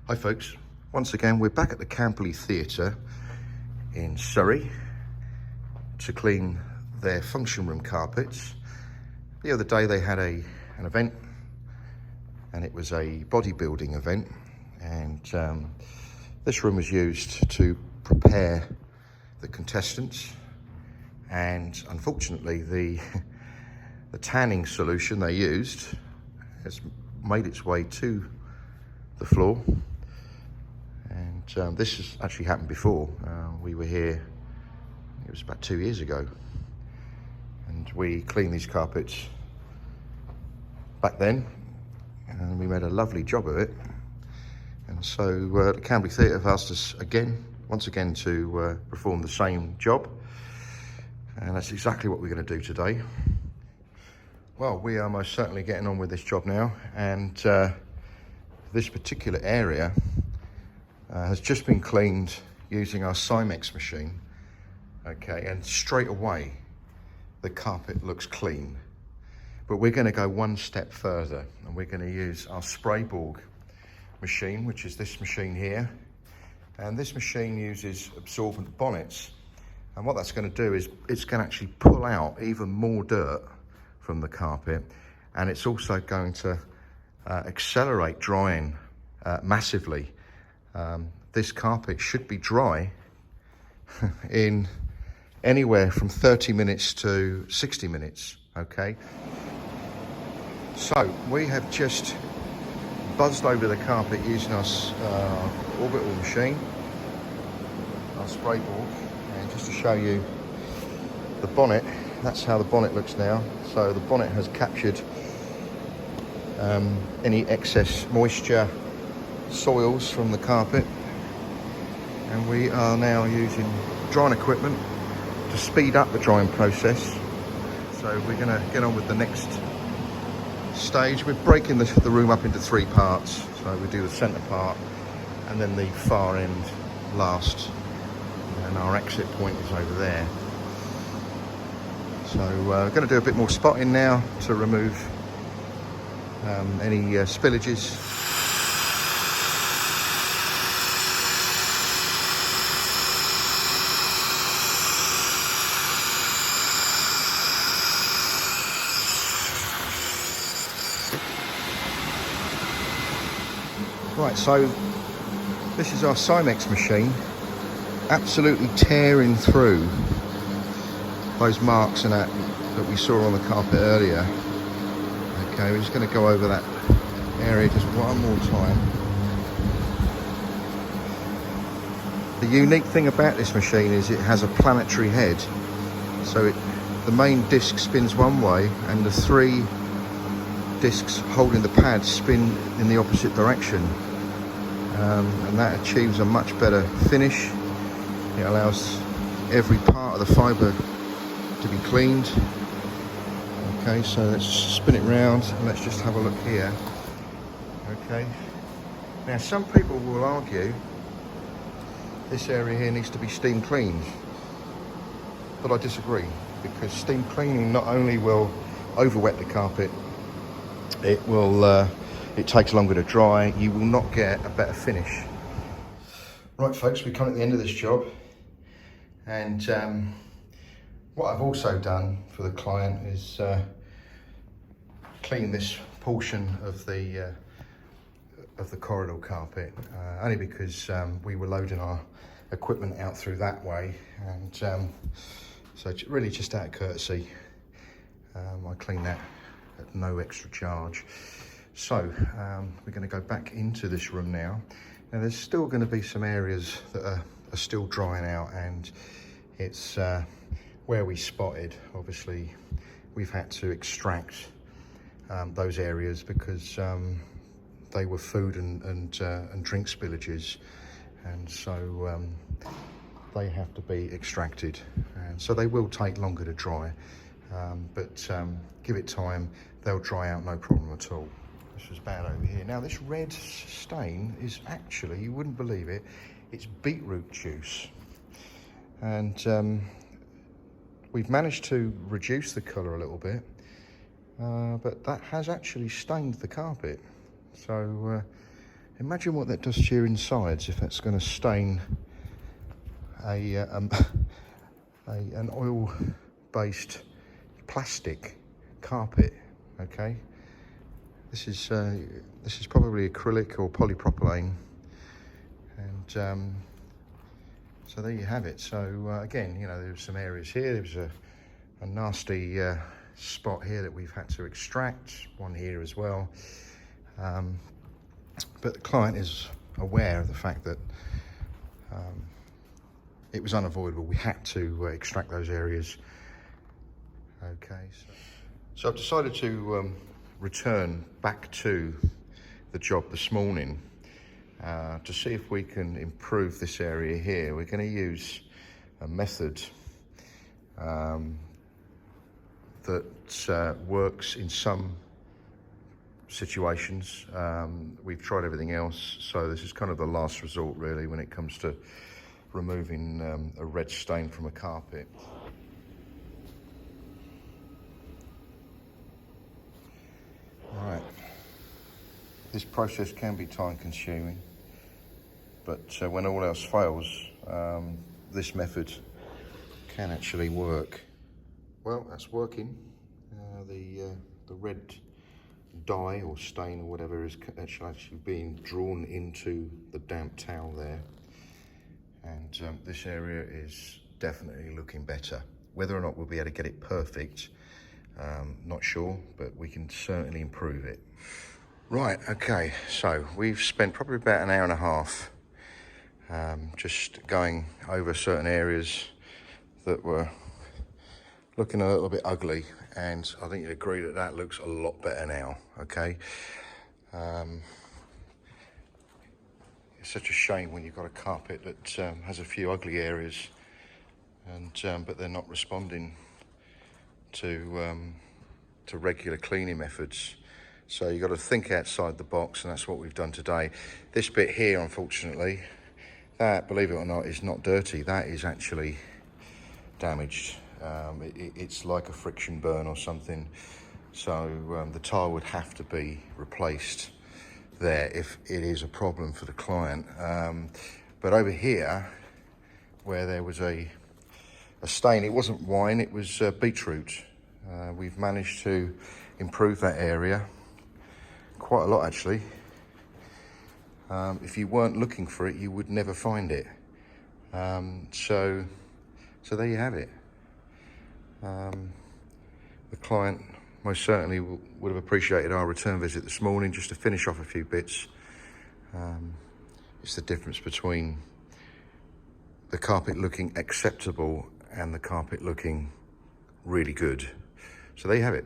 Hi folks, once again we're back at the Camberley Theatre in Surrey to clean their function room carpets. The other day they had an event, and it was a bodybuilding event, and this room was used to prepare the contestants, and unfortunately the tanning solution they used has made its way to the floor. And this has actually happened before. We were here, it was about 2 years ago, and we cleaned these carpets back then, and we made a lovely job of it. And so the Camberley Theatre have asked us once again to perform the same job, and that's exactly what we're going to do today. Well, we are most certainly getting on with this job now, and this particular area has just been cleaned using our Cymex machine. Okay, and straight away the carpet looks clean. But we're going to go one step further, and we're going to use our Sprayborg machine, which is this machine here. And this machine uses absorbent bonnets. And what that's going to do is it's going to actually pull out even more dirt from the carpet, and it's also going to accelerate drying massively. This carpet should be dry in anywhere from 30 minutes to 60 minutes, okay? So we have just buzzed over the carpet using our orbital machine, our Sprayborg, and just to show you the bonnet, that's how the bonnet looks now. So the bonnet has captured any excess moisture, soils from the carpet, and we are now using drying equipment to speed up the drying process. So we're going to get on with the next stage. We're breaking the room up into 3 parts. So we do the centre part and then the far end last, and our exit point is over there. So we're going to do a bit more spotting now to remove any spillages. Right, so this is our Cymex machine, absolutely tearing through those marks and that we saw on the carpet earlier. Okay, we're just going to go over that area just one more time. The unique thing about this machine is it has a planetary head. So the main disc spins one way, and the 3 discs holding the pad spin in the opposite direction. And that achieves a much better finish. It allows every part of the fibre to be cleaned. Okay, so let's spin it round and let's just have a look here. Okay, now some people will argue this area here needs to be steam cleaned, but I disagree, because steam cleaning not only will over wet the carpet, it takes longer to dry, you will not get a better finish. Right folks, we come at the end of this job, and what I've also done for the client is clean this portion of the corridor carpet, only because we were loading our equipment out through that way, and so really just out of courtesy, I clean that at no extra charge. So we're going to go back into this room now. Now there's still going to be some areas that are still drying out, and it's where we spotted. Obviously we've had to extract those areas because they were food and drink spillages, and so they have to be extracted, and so they will take longer to dry, but give it time, they'll dry out no problem at all. This was bad over here. Now this red stain is actually, you wouldn't believe it, it's beetroot juice, and we've managed to reduce the colour a little bit, but that has actually stained the carpet. So Imagine what that does to your insides if that's going to stain an oil-based plastic carpet. Okay, this is probably acrylic or polypropylene, and so there you have it. So again, you know, there's some areas here. There's a nasty spot here that we've had to extract. One here as well. But the client is aware of the fact that it was unavoidable. We had to extract those areas. Okay, so I've decided to return back to the job this morning to see if we can improve this area here. We're going to use a method that works in some situations. We've tried everything else, so this is kind of the last resort really when it comes to removing a red stain from a carpet. Right, this process can be time consuming, but when all else fails, this method can actually work. Well, that's working. The red dye or stain or whatever is actually being drawn into the damp towel there, and this area is definitely looking better. Whether or not we'll be able to get it perfect, not sure, but we can certainly improve it. Right, okay, so we've spent probably about an hour and a half just going over certain areas that were looking a little bit ugly, and I think you'd agree that that looks a lot better now. Okay, it's such a shame when you've got a carpet that has a few ugly areas, and but they're not responding to regular cleaning methods. So you've got to think outside the box, and that's what we've done today. This bit here, unfortunately, that, believe it or not, is not dirty. That is actually damaged. It's like a friction burn or something. So the tile would have to be replaced there if it is a problem for the client. But over here, where there was a stain, it wasn't wine, it was beetroot. We've managed to improve that area quite a lot, actually. If you weren't looking for it, you would never find it. So there you have it. The client most certainly would have appreciated our return visit this morning just to finish off a few bits. It's the difference between the carpet looking acceptable and the carpet looking really good. So there you have it.